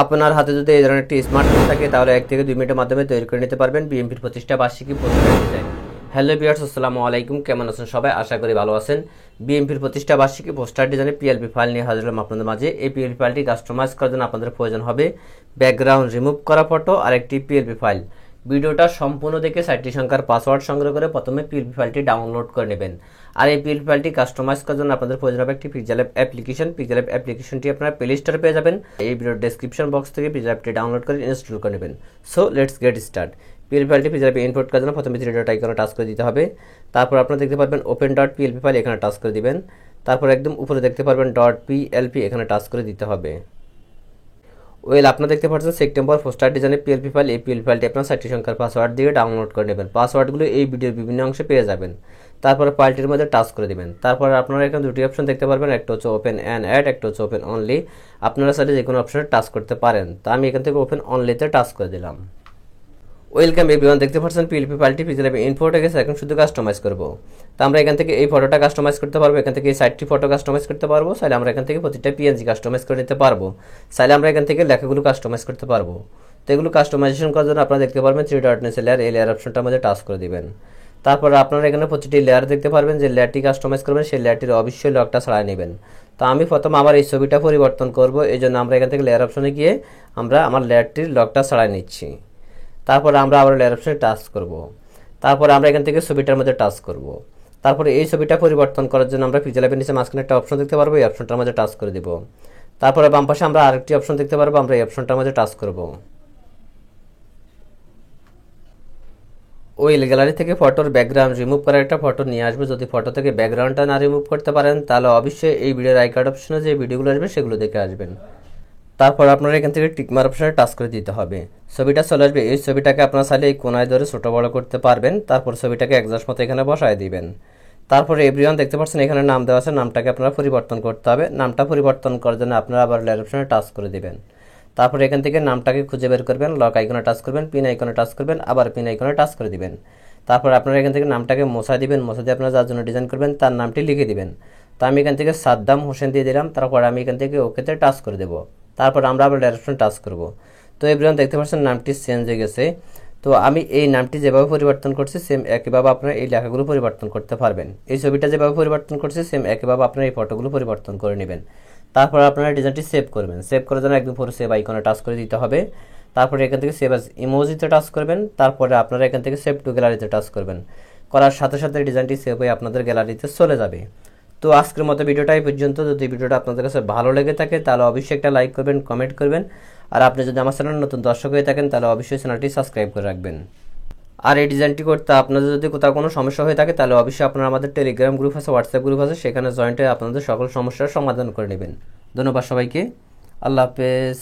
আপনার হাতে যদি এই ধরনের একটি স্মার্টফোন থাকে তাহলে 1 থেকে 2 মিনিটের মাধ্যমে তৈরি করে নিতে পারবেন বিএনপির প্রতিষ্ঠা বার্ষিকী পোস্টার ডিজাইন। হ্যালো ভিউয়ার্স, আসসালামু আলাইকুম, কেমন আছেন সবাই? আশা করি ভালো আছেন। বিএনপির প্রতিষ্ঠা বার্ষিকী পোস্টার ডিজাইনে পিএলপি ফাইল নিয়ে হাজির হলাম আপনাদের মাঝে। এই পিএলপি ফাইলটি কাস্টমাইজ করার জন্য আপনাদের প্রয়োজন হবে ব্যাকগ্রাউন্ড রিমুভ করা ফটো আর একটি পিএলপি ফাইল। ভিডিওটা সম্পূর্ণ দেখে সাইটটি সংখ্যার পাসওয়ার্ড সংগ্রহ করে প্রথমে পিএলপি ফাইলটি ডাউনলোড করে নেবেন। আর এই পিএলপি ফাইলটি কাস্টমাইজ করার জন্য আপনাদের প্রয়োজন হবে একটি pixel app application. Pixel app অ্যাপ্লিকেশনটি আপনারা প্লে স্টোরে পেয়ে যাবেন। এই ভিডিওর ডেসক্রিপশন বক্স থেকে পিক্সেল অ্যাপটি ডাউনলোড করে ইনস্টল করে নেবেন। So let's get start. PLP ফাইলটি পিক্সেল অ্যাপে ইনপুট করার জন্য প্রথমে 3 ডট আইকনে টাচ করে দিতে হবে। তারপর আপনারা দেখতে পারবেন ওপেন ডট পিএলপি ফাইল, এখানে টাচ করে দিবেন। তারপর একদম উপরে দেখতে পারবেন ডট পিএলপি, এখানে টাচ করে দিতে হবে। ওয়েল, আপনারা দেখতে পাচ্ছেন সেপ্টেম্বর পোস্টার ডিজাইনের পিএলপি ফাইল। এই পিএলপি ফাইলটি আপনার সাইটটি সংখ্যার পাসওয়ার্ড দিয়ে ডাউনলোড করে নেবেন। পাসওয়ার্ডগুলো এই ভিডিওর বিভিন্ন অংশে পেয়ে যাবেন। তারপরে ফাইলটির মধ্যে টাচ করে দিবেন। তারপর আপনারা এখানে দুটি অপশন দেখতে পারবেন, একটা হচ্ছে ওপেন অ্যান্ড অ্যাড, একটা হচ্ছে ওপেন অনলি। আপনারা চাইলে যে কোনো অপশনে টাচ করতে পারেন। তো আমি এখান থেকে ওপেন অনলিতে টাচ করে দিলাম। ওয়েলকাম এভরিওয়ান, দেখতে পাচ্ছেন পিএলপি ফাইলটি পিক্সেল অ্যাপে ইনপুট হয়ে গেছে। এখন শুধু কাস্টমাইজ করব। তো আমরা এখান থেকে এই ফটোটা কাস্টমাইজ করতে পারবো, এখান থেকে এই সাইটটি ফটো কাস্টমাইজ করতে পারবো, চাইলে আমরা এখান থেকে প্রতিটা পিএনজি কাস্টমাইজ করে নিতে পারবো, চাইলে আমরা এখান থেকে লেখাগুলো কাস্টমাইজ করতে পারবো। তো এগুলো কাস্টমাইজেশন করার জন্য আপনারা দেখতে পারবেন 3 ডট নিচে লেয়ার, এই লেয়ার অপশনটার মধ্যে টাচ করে দিবেন। তারপর আপনারা এখানে প্রতিটি লেয়ার দেখতে পারবেন, যে লেয়ারটি কাস্টমাইজ করবেন সেই লেয়ারটির অবশ্যই লকটা ছাড়াই নেবেন। তো আমি প্রথম আমার এই ছবিটা পরিবর্তন করব, এই জন্য আমরা এখান থেকে লেয়ার অপশনে গিয়ে আমরা আমার লেয়ারটির লকটা ছাড়াই নিচ্ছি। তারপরে আমরা আবার লেয়ার অপশনে টাচ করব। তারপরে আমরা এখান থেকে ছবিটার মধ্যে টাচ করব। তারপরে এই ছবিটা পরিবর্তন করার জন্য আমরা পিক্সেল অ্যাপের নিচে মাঝখানে একটা অপশন দেখতে পারবো, এই অপশনটার মধ্যে টাচ করে দেব। তারপরে বাম পাশে আমরা আরেকটি অপশন দেখতে পারবো, আমরা এই অপশনটার মধ্যে টাচ করব। ওই গ্যালারি থেকে ফটোর ব্যাকগ্রাউন্ড রিমুভ করার একটা ফটো নিয়ে আসবে। যদি ফটো থেকে ব্যাকগ্রাউন্ডটা না রিমুভ করতে পারেন তাহলে অবশ্যই এই ভিডিওর আই কার্ড অপশনে যে ভিডিওগুলো আসবে সেগুলো দেখে আসবেন। তারপর আপনারা এখান থেকে টিকমার অপশনে টাচ করে দিতে হবে। ছবিটা চলে আসবে। এই ছবিটাকে আপনারা চাইলে এই কোনায় ধরে ছোট বড় করতে পারবেন। তারপর ছবিটাকে অ্যাডজাস্ট মতো এখানে বসায় দিবেন। তারপরে এভরিওয়ান দেখতে পাচ্ছেন এখানে নাম দেওয়া আছে, নামটাকে আপনারা পরিবর্তন করতে হবে। নামটা পরিবর্তন করার জন্য আপনারা আবার লেয়ার অপশনে টাচ করে দিবেন। তারপরে এখান থেকে নামটাকে খুঁজে বের করবেন, লক আইকনে টাচ করবেন, পিন আইকনে টাচ করবেন, আবার পিন আইকনে টাচ করে দিবেন। তারপর আপনারা এখান থেকে নামটাকে মোছা দিবেন, মোছা দিয়ে আপনারা যার জন্য ডিজাইন করবেন তার নামটি লিখে দিবেন। তো আমি এখান থেকে সাদ্দাম হোসেন দিয়ে দিলাম। তারপর আমি এখান থেকে ওকেতে টাচ করে দেবো। তারপর আমরা আবার ডাইরেকশন টাচ করব। তো এভরিওয়ান দেখতে পাচ্ছেন নামটি চেঞ্জ হয়ে গেছে। তো আমি এই নামটি যেভাবে পরিবর্তন করছি সেম একইভাবে আপনারা এই লেখাগুলো পরিবর্তন করতে পারবেন। এই ছবিটা যেভাবে পরিবর্তন করছি সেম একইভাবে আপনারা এই ফটোগুলো পরিবর্তন করে নেবেন। তারপর আপনারা ডিজাইনটি সেভ করবেন। সেভ করার জন্য একদম পুরো সেভ আইকনে টাচ করে দিতে হবে। তারপরে এখান থেকে সেভ অ্যাজ ইমোজিতে টাচ করবেন। তারপরে আপনারা এখান থেকে সেভ টু গ্যালারিতে টাচ করবেন। করার সাথে সাথে ডিজাইনটি সেভ হয়ে আপনাদের গ্যালারিতে চলে যাবে। তো আজকের মতো ভিডিওটা এই পর্যন্ত। যদি ভিডিওটা আপনাদের কাছে ভালো লেগে থাকে তাহলে অবশ্যই একটা লাইক করবেন, কমেন্ট করবেন। আর আপনি যদি আমার চ্যানেল নতুন দর্শক হয়ে থাকেন তাহলে অবশ্যই চ্যানেলটি সাবস্ক্রাইব করে রাখবেন। আর এই ডিজাইনটি করতে আপনাদের যদি কোথাও কোনো সমস্যা হয়ে থাকে তাহলে অবশ্যই আপনারা আমাদের টেলিগ্রাম গ্রুপ আছে, হোয়াটসঅ্যাপ গ্রুপ আছে, সেখানে জয়েন্ট হয়ে আপনাদের সকল সমস্যার সমাধান করে নেবেন। ধন্যবাদ সবাইকে। আল্লাহ হাফেজ।